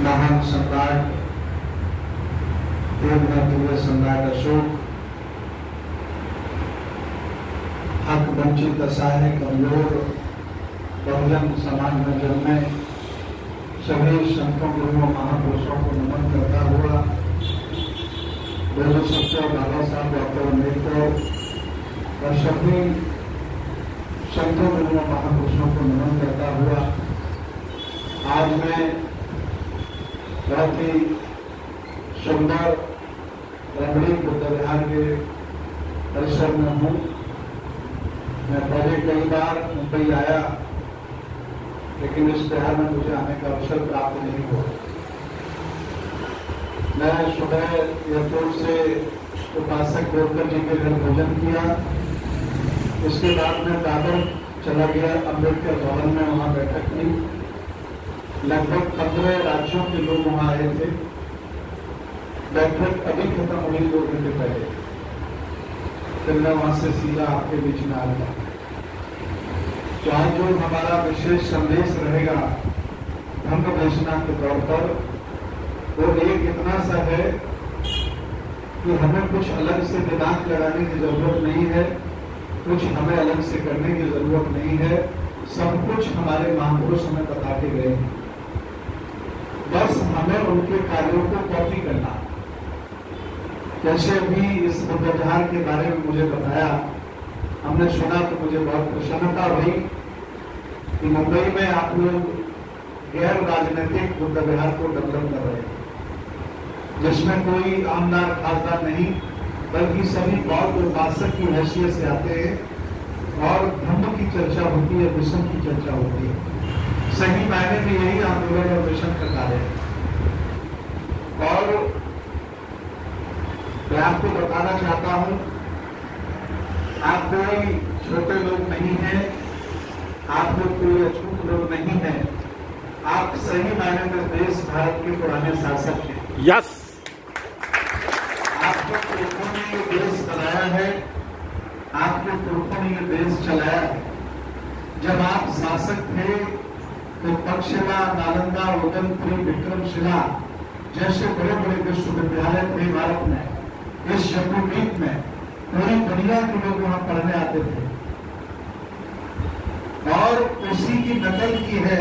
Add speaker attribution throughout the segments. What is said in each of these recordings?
Speaker 1: महान सम्राट देवनाथ सम्राट अशोक हक वंचित असहाय कमजोर बहुजन समाज में जन्मे सभी संतों गुरुओं महापुरुषों को नमन करता हुआ बाबा साहब डॉक्टर अम्बेडकर और सभी संतों गुरुओं महापुरुषों को नमन करता हुआ आज मैं बहुत ही सुंदर रमणीय बुद्ध विहार के परिसर में हूँ। मैं पहले कई बार मुंबई आया, लेकिन इस बिहार में मुझे आने का अवसर प्राप्त नहीं हुआ। मैं सुबह एयरपोर्ट से उपासक गोलकर जी के घर भोजन किया। इसके बाद मैं दादर चला गया, अम्बेडकर भवन में वहाँ बैठक की। लगभग 15 राज्यों के लोग वहाँ आए थे। बैठक अभी खत्म हुई 2 घंटे पहले। फिर मैं वहाँ से सीधा आपके बीच में आ गया। तो आज जो हमारा विशेष संदेश रहेगा धम्म देशना के तौर पर, वो एक इतना सा है कि हमें कुछ अलग से दिमाग लगाने की जरूरत नहीं है, कुछ हमें अलग से करने की जरूरत नहीं है। सब कुछ हमारे महापुरुष हमें बता के गए हैं, बस हमें उनके कार्यों को कॉपी करना। जैसे अभी इस बुद्ध विहार के बारे में मुझे बताया, हमने सुना तो मुझे बहुत प्रसन्नता हुई कि मुंबई में आप लोग गैर राजनीतिक बुद्ध विहार को डेवलप कर रहे हैं, जिसमें कोई आमदार खासदार नहीं, बल्कि सभी बौद्ध उपासक की हैसियत से आते हैं और धम्म की चर्चा होती है, मिशन की चर्चा होती है। सही मायने में यही आंदोलन और मिशन का कार्य है। और मैं आपको बताना चाहता हूं, आप कोई छोटे लोग नहीं हैं, आप लोग कोई अछूत लोग नहीं हैं। आप सही मायने में देश भारत के पुराने शासक हैं।
Speaker 2: यस,
Speaker 1: आपके पुरखों ने ये देश बनाया है, आपके पुरखों ने ये देश चलाया है। जब आप शासक थे तो तक्षशिला, नालंदा, उदयपुर, विक्रमशिला जैसे बड़े बड़े विश्वविद्यालय थे भारत में। इस शक्तिपीठ में पूरी दुनिया के लोग वहां पढ़ने आते थे और उसी की नकल की है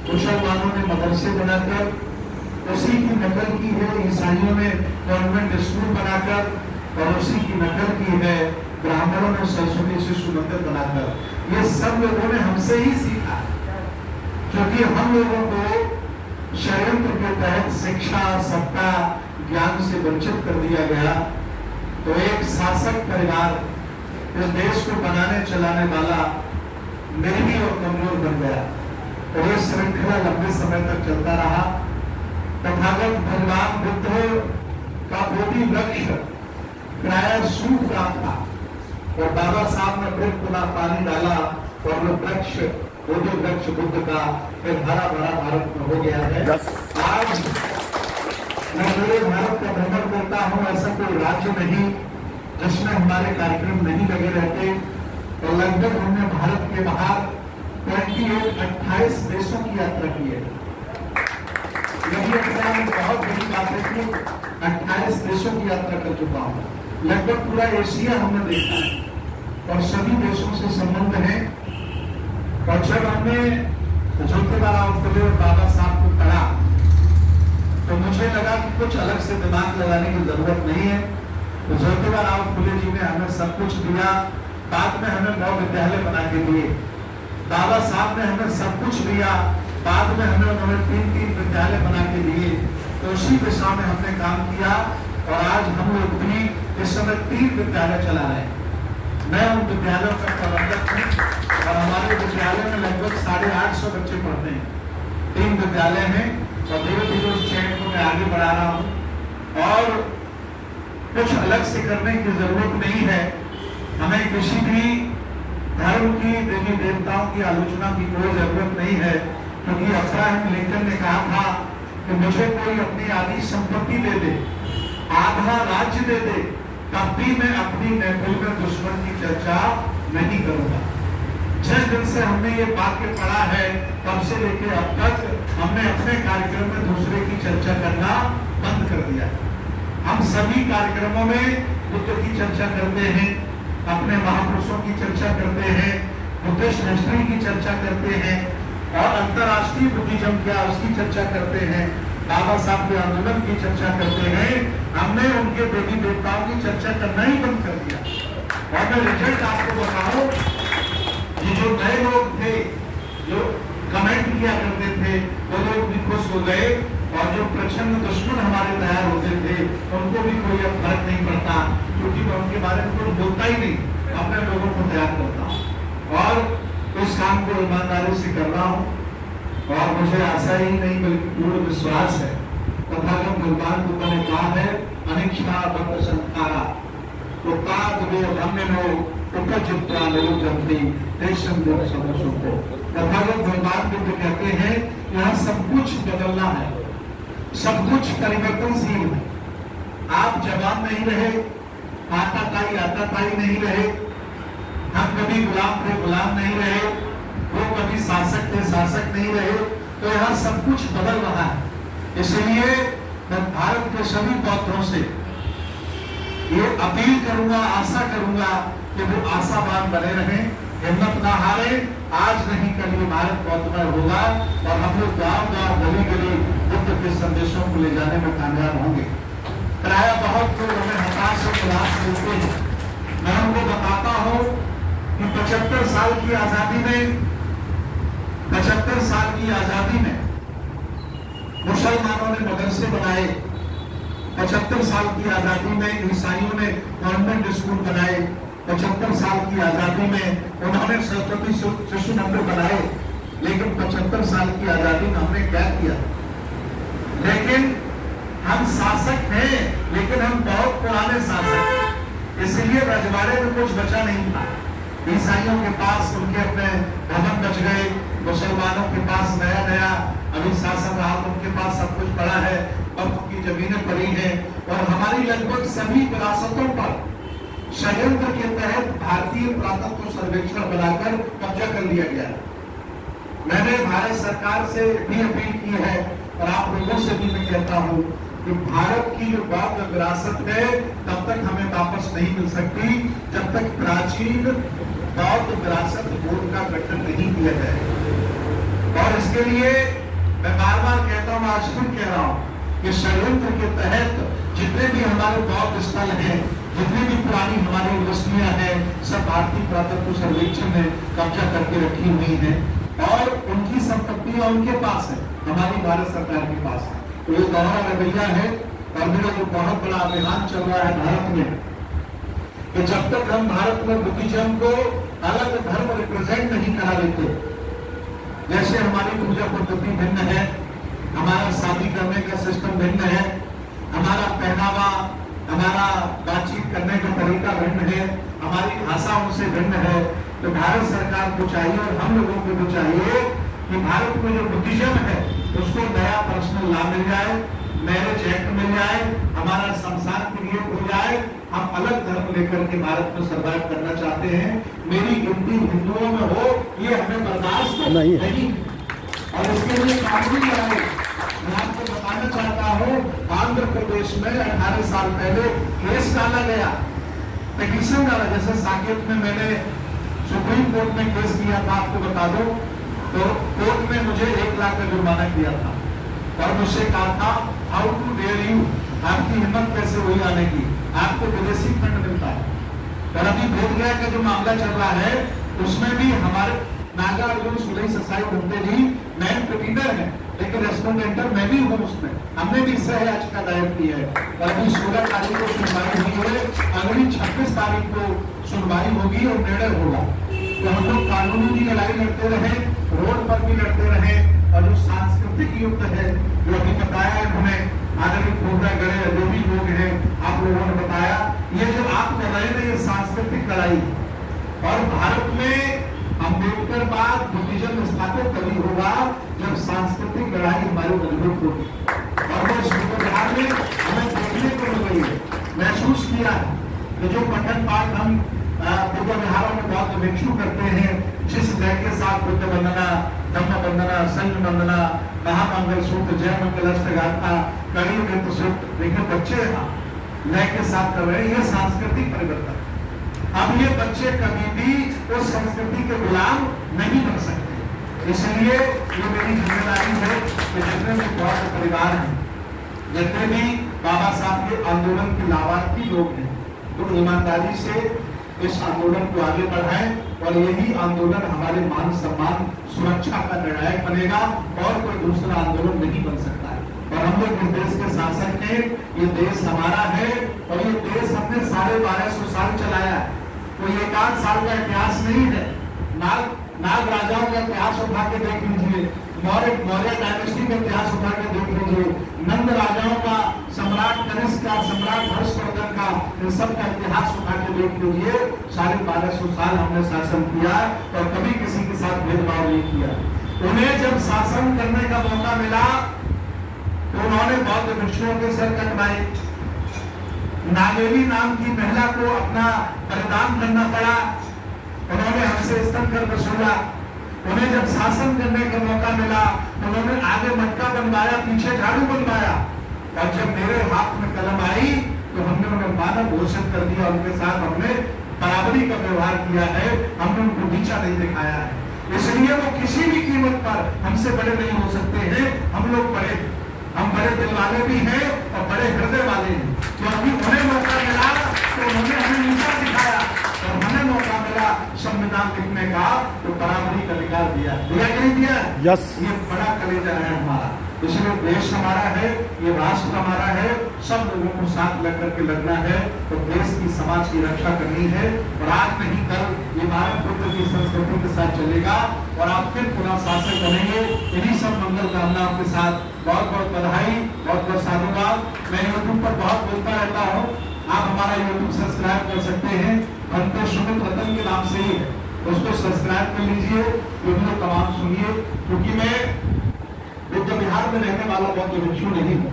Speaker 1: मुसलमानों ने मदरसे बनाकर, उसी की नकल की है ईसाइयों ने कॉन्वेंट स्कूल बनाकर, और उसी की नकल की है ब्राह्मणों ने सरस्वती शिशु मंदिर बनाकर। ये सब लोगों ने हमसे ही सीखा, क्योंकि हम लोगों को षड्यंत्र के तहत शिक्षा, सत्ता, ज्ञान से वंचित कर दिया गया। तो एक शासक परिवार इस देश को बनाने चलाने वाला निर्भीक और कमजोर बन गया, और ये श्रृंखला लंबे समय तक चलता रहा। तथागत भगवान बुद्ध का बोधि वृक्ष प्राय सूख रहा था, और बाबा साहब ने फिर पुनः पानी डाला, और वो वृक्ष बोधि वृक्ष बुद्ध का फिर हरा भरा भारत में हो गया है। आज मैं पूरे भारत का भ्रमण करता हूँ। ऐसा कोई राज्य नहीं जिसमें हमारे कार्यक्रम नहीं लगे रहते, और लगभग हमने भारत के बाहर 28 देशों की यात्रा की है। यही एक बहुत बड़ी बात है कि 28 देशों की यात्रा कर चुका हूँ। लगभग पूरा एशिया हमने देखा है, और सभी देशों से संबंध है। और जब हमने ज्योतिबा फुले और बाबा साहब को पढ़ा, तो मुझे लगा कि कुछ अलग से दिमाग लगाने की जरूरत नहीं है। तो ज्योतिबा फुले जी ने हमें सब कुछ दिया, बाद में हमें 9 विद्यालय बना के दिए। बाबा साहब ने हमें सब कुछ दिया, बाद में हमें उन्होंने 3 विद्यालय बना के दिए। तो उसी दिशा में हमने काम किया, और आज हम लोग भी इस समय 3 विद्यालय चला रहे हैं। मैं उन विद्यालयों का प्रबंधक हूँ, और हमारे विद्यालय में लगभग 850 बच्चे पढ़ते हैं। 3 विद्यालय हैं, और धीरे धीरे उस चैन को मैं आगे बढ़ा रहा हूँ। और कुछ अलग से करने की जरूरत नहीं है। हमें किसी भी धर्म की, देवी देवताओं की आलोचना की कोई जरूरत नहीं है, क्योंकि अब्राहम लिंकन ने कहा था कि मुझे कोई अपनी आधी संपत्ति दे दे, आधा राज्य दे दे, तब भी मैं अपनी महफिल में दुश्मन की चर्चा नहीं करूंगा। जिस दिन से हमने ये वाक्य पढ़ा है तब से लेके अब तक हमने अपने कार्यक्रम में दूसरे की चर्चा करना बंद कर दिया है। हम सभी कार्यक्रमों में बुद्ध की चर्चा करते हैं, अपने महापुरुषों की चर्चा करते हैं, बुद्धिस्ट हिस्ट्री की चर्चा करते हैं और अंतरराष्ट्रीय बुद्धिज्म क्या उसकी चर्चा करते हैं, बाबा साहब के आंदोलन की चर्चा करते हैं। हमने उनके देवी देवताओं की चर्चा करना ही बंद कर दिया। और मैं रिजल्ट आपको बताऊं, ये जो नए लोग थे जो कमेंट किया करते थे वो लोग भी खुश हो गए और जो प्रचंड दुश्मन हमारे तैयार होते थे उनको भी कोई अब फर्क नहीं पड़ता, क्योंकि मैं उनके बारे में कुछ बोलता ही नहीं, अपने लोगों को तैयार करता हूँ और इस काम को ईमानदारी से कर रहा हूँ। और मुझे आशा ही नहीं बल्कि पूर्ण विश्वास है, तथागत भगवान बुद्ध ने कहा है अनिच्छा भक्त संखारा तो तथागत भगवान बुद्ध कहते हैं यहाँ सब कुछ बदलना है, सब कुछ परिवर्तनशील है। आप जवान नहीं रहे, आताताई नहीं रहे, हम कभी गुलाम थे गुलाम नहीं रहे, वो कभी शासक थे शासक नहीं रहे, तो यहाँ सब कुछ बदल रहा है। इसलिए मैं भारत के सभी बौद्धों से ये अपील करूंगा, आशा करूंगा कि वो आशावान बने रहें, हिम्मत ना हारे। आज नहीं कल ये भारत बौद्धमय होगा और हम लोग गांव-गांव गली-गली बुद्ध के संदेशों को ले जाने में कामयाब होंगे। प्राय बहुत लोग हमें हताश और उदास मिलते हैं। मैं उनको बताता हूँ कि 75 साल की आजादी में मुसलमानों ने मदरसे बनाए, 75 साल की आजादी में ईसाइयों ने कॉन्वेंट स्कूल बनाए, 75 साल की आजादी में उन्होंने सरस्वती शिशु मंदिर बनाए। लेकिन 75 साल की आजादी में हमने क्या किया? लेकिन हम शासक हैं, लेकिन हम बहुत पुराने शासक हैं, इसलिए रजवाड़े में कुछ बचा नहीं था। ईसाइयों के पास उनके अपने भवन बच गए, मुसलमानों के पास नया नया अभी शासन रहा, उनके पास सब कुछ पड़ा है, बर्फ की जमीनें पड़ी हैं और हमारी लगभग सभी विरासतों पर षड्यंत्र के तहत भारतीय पुरातत्व सर्वेक्षण बनाकर कब्जा कर लिया गया है। मैंने भारत सरकार से भी अपील की है और आप लोगों से भी मैं कहता हूं कि भारत की जो बौद्ध विरासत है तब तक हमें वापस नहीं मिल सकती जब तक प्राचीन बौद्ध विरासत बोर्ड का गठन नहीं किया जाए। और इसके लिए मैं बार बार कहता हूं, आज फिर कह रहा हूं कि षड्यंत्र के तहत जितने भी हमारे बौद्ध स्थल हैं, जितनी भी पुरानी हमारी यूनिवर्सिटियां हैं, सब भारतीय पुरातत्व सर्वेक्षण ने कब्जा करके रखी हुई हैं और उनकी संपत्तियां उनके पास है, हमारी भारत सरकार के पास है। तो ये दोहरा रवैया है और मेरा जो बहुत बड़ा अभियान चल रहा है भारत में कि जब तक हम भारत में बुद्धिज्म को अलग धर्म रिप्रेजेंट नहीं करा लेते, जैसे हमारी पूजा पद्धति भिन्न है, हमारा शादी करने का सिस्टम भिन्न है, हमारा पहनावा, हमारा बातचीत करने का तरीका भिन्न है, हमारी भाषा उनसे भिन्न है, तो भारत सरकार को चाहिए और हम लोगों को भी चाहिए कि भारत में जो बुद्धिज्म है उसको नया पर्सनल लॉ मिल जाए, मैरिज एक्ट मिल जाए, हमारा शमशान क्रिएट हो जाए। हम अलग धर्म लेकर के भारत में सर्वाइव करना चाहते हैं, मेरी गिनती हिंदुओं में हो ये हमें बर्दाश्त नहीं और इसके लिए कानून लाए। मैं आपको बताना चाहता हूँ, आंध्र प्रदेश में 18 साल पहले केस डाला गया, पिटीशन डाला, जैसे साकेत में मैंने सुप्रीम कोर्ट में केस किया था, आपको बता दो, तो कोर्ट ने मुझे 1 लाख का जुर्माना किया था और मुझसे कहा था हाउ टू डेयर यू, आपकी हिम्मत कैसे हुई आने की, आपको विदेशी फंड मिलता है। और अभी बोधगया का जो मामला चल रहा है उसमें भी हमारे नागार्जुन सुलई ससाई घूमते जी मैन पिटीटर है, लेकिन रेस्पोंडेंटर मैं भी हूँ उसमें, हमने भी सह याचिका दायर की है और अभी 16 तारीख को सुनवाई हुई है, अगली 26 तारीख को सुनवाई होगी और निर्णय होगा। तो हम लोग कानूनी की लड़ाई लड़ते रहे, रोड पर भी लड़ते रहे और जो सांस्कृतिक युद्ध है जो अभी बताया है हमें आदरणीय खोखरा गड़े जो भी लोग हैं आप लोगों ने बताया, ये जो आप कर रहे हैं ये सांस्कृतिक लड़ाई और भारत में अम्बेडकर बाद बुद्धिज्म स्थापित तभी होगा जब सांस्कृतिक लड़ाई हमारी मजबूत होगी और वो बिहार में हमें देखने को मिल रही है, महसूस किया है कि जो पठन पाठ हम पूर्व बिहारों में बहुत भिक्षु करते हैं, जिस जय के साथ बुद्ध वंदना, धम्म वंदना, संघ वंदना, महामंगल सूत्र, जय मंगल अष्टगाथा, कड़ी वृत्त सूत्र, देखिए बच्चे लय के साथ कर रहे हैं। ये सांस्कृतिक परिवर्तन। अब ये बच्चे कभी भी उस संस्कृति के गुलाम नहीं बन सकते। इसलिए ये मेरी जिम्मेदारी है कि जितने भी बौद्ध परिवार हैं, जितने भी बाबा साहब के आंदोलन के लाभार्थी लोग हैं, तो ईमानदारी से इस आंदोलन को आगे बढ़ाएं और यही आंदोलन हमारे मान सम्मान सुरक्षा का निर्णायक बनेगा और कोई दूसरा आंदोलन नहीं बन सकता है। और हम लोग इस देश के शासक हैं, ये देश हमारा है और ये देश हमने 1250 साल चलाया है। कोई 1-8 साल का इतिहास नहीं है। नाग राजाओं का इतिहास उठा के देख लीजिए, मौर्य डायनेस्टी का इतिहास उठा के देख लीजिए, नंद राजाओं का, सम्राट कनिष्क का, सम्राट हर्षवर्धन का, इन सब का इतिहास उठा के देख लीजिए। 1250 साल हमने शासन किया और कभी किसी के साथ भेदभाव नहीं किया। उन्हें जब शासन करने का मौका मिला तो उन्होंने बौद्ध भिक्षुओं के सर कटवाए, नागेली नाम की महिला को अपना बलिदान करना पड़ा, उन्होंने हमसे स्तन कर वसूला। उन्हें जब शासन करने का मौका मिला उन्होंने आगे मटका बनवाया, पीछे झाड़ू बनवाया, और जब मेरे हाथ में कलम आई तो हमने उन्हें मानव घोषित कर दिया। उनके साथ हमने बराबरी का व्यवहार किया है, हमने उनको नीचा नहीं दिखाया है। इसलिए वो किसी भी कीमत पर हमसे बड़े नहीं हो सकते हैं। हम लोग हम बड़े दिल वाले भी हैं और बड़े हृदय वाले हैं, क्योंकि उन्हें मौका मिला तो उन्होंने हमें नीचा दिखाया और हमें मौका मिला संविधान लिखने का तो बराबरी का अधिकार दिया कि नहीं दिया?
Speaker 2: यस।
Speaker 1: ये बड़ा कलेजा है हमारा। इसलिए देश हमारा है, ये राष्ट्र हमारा है, सब लोगों को साथ लेकर के लगना है तो देश की, समाज की रक्षा करनी है। और आज नहीं कल ये भारत पुत्र की संस्कृति के साथ चलेगा और आप फिर पुनः शासक बनेंगे। इन्हीं सब मंगल कामनाओं के साथ बहुत बहुत बधाई, बहुत बहुत साधुवाद। मैं यूट्यूब पर बहुत बोलता रहता हूँ, आप हमारा यूट्यूब सब्सक्राइब कर सकते हैं, भंते सुमित रतन के नाम से ही है, उसको सब्सक्राइब कर लीजिए, वीडियो तमाम सुनिए। क्योंकि मैं बुद्ध विहार में रहने वाला बौद्ध भिक्षु नहीं हूँ,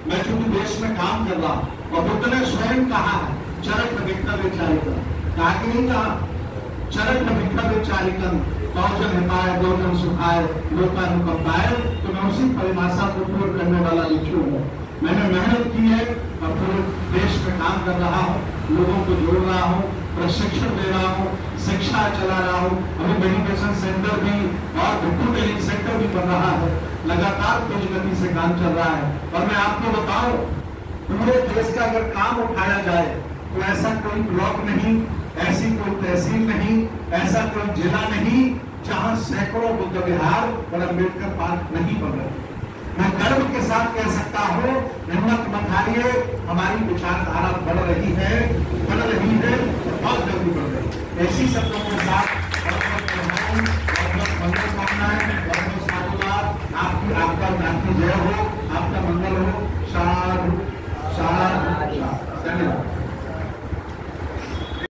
Speaker 1: मैं चूंकि देश में काम कर रहा हूँ। और बुद्ध ने स्वयं कहा है चरक भिक्षाविचारिकन, कहा कि नहीं कहा? चरक भिक्षाविचारिकन, बहुजन हिताय बहुजन सुखाय लोकानुकंपाय। तो मैं उसी परिभाषा को पूर्ण करने वाला भिक्षु हूँ। मैंने मेहनत की है और पूरे देश में काम कर रहा हूँ, लोगों को जोड़ रहा हूँ, प्रशिक्षण दे रहा हूँ, शिक्षा चला रहा हूँ। अभी मेडिटेशन सेंटर भी और भिक्षु ट्रेनिंग सेंटर भी बन रहा है, लगातार तेज गति से काम चल रहा है। और मैं आपको बताऊं, पूरे देश का अगर काम उठाया जाए तो ऐसा कोई ब्लॉक नहीं, ऐसी कोई तहसील नहीं, ऐसा कोई जिला नहीं जहां सैकड़ों बुद्ध विहार और अम्बेडकर पार्क नहीं बन रहे। मैं गर्व के साथ कह सकता हूँ, हिम्मत मत हारिए, हमारी विचारधारा बढ़ रही है बहुत जल्दी बढ़ रही है। ऐसी शब्दों के साथ बहुत बहुत मंगल कामनाएं, बहुत बहुत साधुवाद। आपकी आपका जय हो।